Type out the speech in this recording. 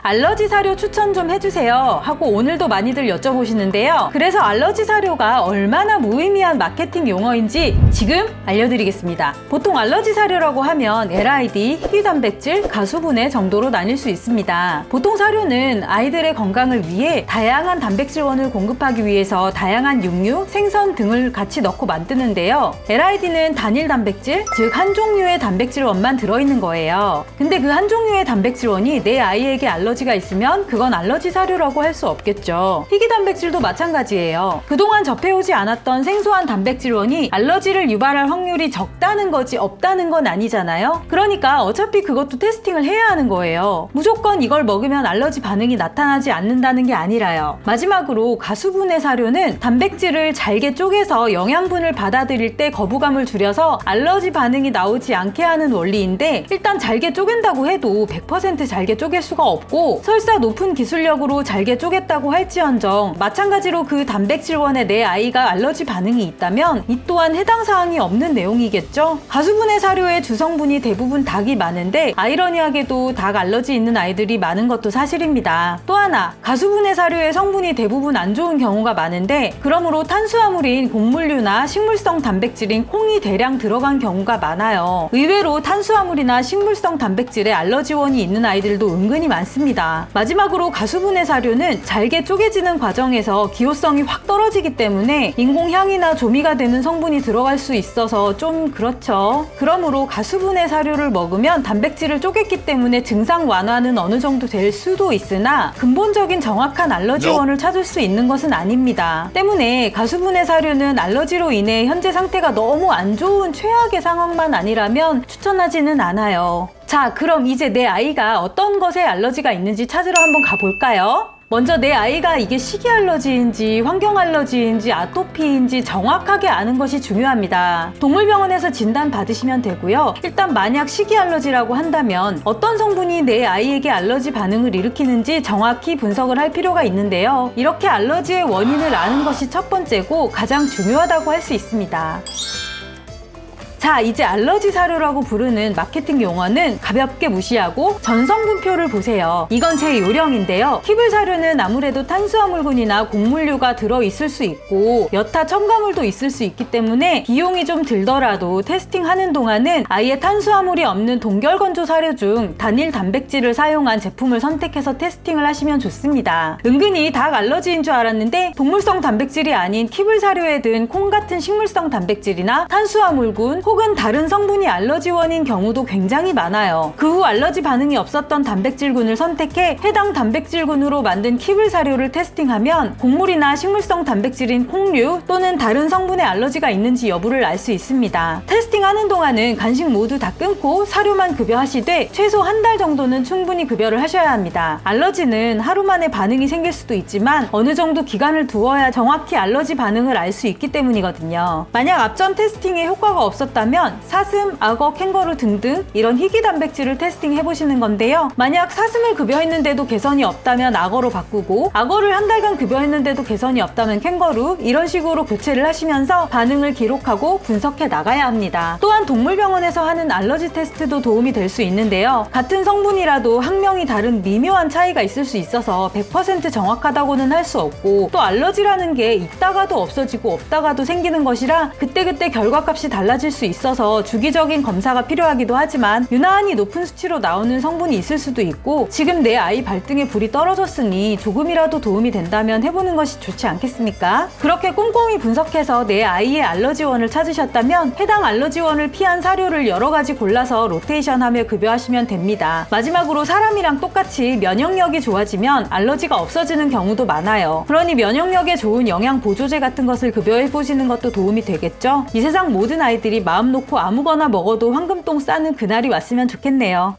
알러지 사료 추천 좀 해주세요 하고 오늘도 많이들 여쭤보시는데요. 그래서 알러지 사료가 얼마나 무의미한 마케팅 용어인지 지금 알려드리겠습니다. 보통 알러지 사료라고 하면 LID, 희귀단백질, 가수분해 정도로 나뉠 수 있습니다. 보통 사료는 아이들의 건강을 위해 다양한 단백질원을 공급하기 위해서 다양한 육류, 생선 등을 같이 넣고 만드는데요. LID는 단일 단백질, 즉 한 종류의 단백질원만 들어있는 거예요. 근데 그 한 종류의 단백질원이 내 아이에게 알러지가 있으면 그건 알러지 사료라고 할 수 없겠죠. 희귀단백질도 마찬가지예요. 그동안 접해오지 않았던 생소한 단백질원이 알러지를 유발할 확률이 적다는 거지 없다는 건 아니잖아요. 그러니까 어차피 그것도 테스팅을 해야 하는 거예요. 무조건 이걸 먹으면 알러지 반응이 나타나지 않는다는 게 아니라요. 마지막으로 가수분해 사료는 단백질을 잘게 쪼개서 영양분을 받아들일 때 거부감을 줄여서 알러지 반응이 나오지 않게 하는 원리인데, 일단 잘게 쪼갠다고 해도 100% 잘게 쪼갤 수가 없고 설사 높은 기술력으로 잘게 쪼갰다고 할지언정 마찬가지로 그 단백질원에 내 아이가 알러지 반응이 있다면 이 또한 해당 사항이 없는 내용이겠죠. 가수분해 사료의 주성분이 대부분 닭이 많은데 아이러니하게도 닭 알러지 있는 아이들이 많은 것도 사실입니다. 또 하나, 가수분해 사료의 성분이 대부분 안 좋은 경우가 많은데 그러므로 탄수화물인 곡물류나 식물성 단백질인 콩이 대량 들어간 경우가 많아요. 의외로 탄수화물이나 식물성 단백질에 알러지원이 있는 아이들도 은근히 많습니다. 마지막으로 가수분해 사료는 잘게 쪼개지는 과정에서 기호성이 확 떨어지기 때문에 인공향이나 조미가 되는 성분이 들어갈 수 있어서 좀 그렇죠. 그러므로 가수분해 사료를 먹으면 단백질을 쪼갰기 때문에 증상 완화는 어느 정도 될 수도 있으나 근본적인 정확한 알러지원을 찾을 수 있는 것은 아닙니다. 때문에 가수분해 사료는 알러지로 인해 현재 상태가 너무 안 좋은 최악의 상황만 아니라면 추천하지는 않아요. 자, 그럼 이제 내 아이가 어떤 것에 알러지가 있는지 찾으러 한번 가볼까요? 먼저 내 아이가 이게 식이 알러지인지 환경 알러지인지 아토피인지 정확하게 아는 것이 중요합니다. 동물병원에서 진단 받으시면 되고요. 일단 만약 식이 알러지라고 한다면 어떤 성분이 내 아이에게 알러지 반응을 일으키는지 정확히 분석을 할 필요가 있는데요. 이렇게 알러지의 원인을 아는 것이 첫 번째고 가장 중요하다고 할 수 있습니다. 자, 이제 알러지 사료라고 부르는 마케팅 용어는 가볍게 무시하고 전성분표를 보세요. 이건 제 요령인데요. 키블 사료는 아무래도 탄수화물군이나 곡물류가 들어있을 수 있고 여타 첨가물도 있을 수 있기 때문에 비용이 좀 들더라도 테스팅하는 동안은 아예 탄수화물이 없는 동결건조 사료 중 단일 단백질을 사용한 제품을 선택해서 테스팅을 하시면 좋습니다. 은근히 닭 알러지인 줄 알았는데 동물성 단백질이 아닌 키블 사료에 든 콩 같은 식물성 단백질이나 탄수화물군 혹은 다른 성분이 알러지원인 경우도 굉장히 많아요. 그 후 알러지 반응이 없었던 단백질군을 선택해 해당 단백질군으로 만든 키블 사료를 테스팅하면 곡물이나 식물성 단백질인 콩류 또는 다른 성분의 알러지가 있는지 여부를 알 수 있습니다. 테스팅하는 동안은 간식 모두 다 끊고 사료만 급여하시되 최소 한 달 정도는 충분히 급여를 하셔야 합니다. 알러지는 하루 만에 반응이 생길 수도 있지만 어느 정도 기간을 두어야 정확히 알러지 반응을 알 수 있기 때문이거든요. 만약 앞전 테스팅에 효과가 없었다면 사슴, 악어, 캥거루 등등 이런 희귀 단백질을 테스팅해 보시는 건데요. 만약 사슴을 급여했는데도 개선이 없다면 악어로 바꾸고 악어를 한 달간 급여했는데도 개선이 없다면 캥거루, 이런 식으로 교체를 하시면서 반응을 기록하고 분석해 나가야 합니다. 또한 동물병원에서 하는 알러지 테스트도 도움이 될 수 있는데요. 같은 성분이라도 학명이 다른 미묘한 차이가 있을 수 있어서 100% 정확하다고는 할 수 없고 또 알러지라는 게 있다가도 없어지고 없다가도 생기는 것이라 그때그때 결과값이 달라질 수 있어서 주기적인 검사가 필요하기도 하지만 유난히 높은 수치로 나오는 성분이 있을 수도 있고 지금 내 아이 발등에 불이 떨어졌으니 조금이라도 도움이 된다면 해보는 것이 좋지 않겠습니까? 그렇게 꼼꼼히 분석해서 내 아이의 알러지원을 찾으셨다면 해당 알러지원을 피한 사료를 여러 가지 골라서 로테이션하며 급여하시면 됩니다. 마지막으로 사람이랑 똑같이 면역력이 좋아지면 알러지가 없어지는 경우도 많아요. 그러니 면역력에 좋은 영양 보조제 같은 것을 급여해보시는 것도 도움이 되겠죠? 이 세상 모든 아이들이 마음 놓고 아무거나 먹어도 황금똥 싸는 그날이 왔으면 좋겠네요.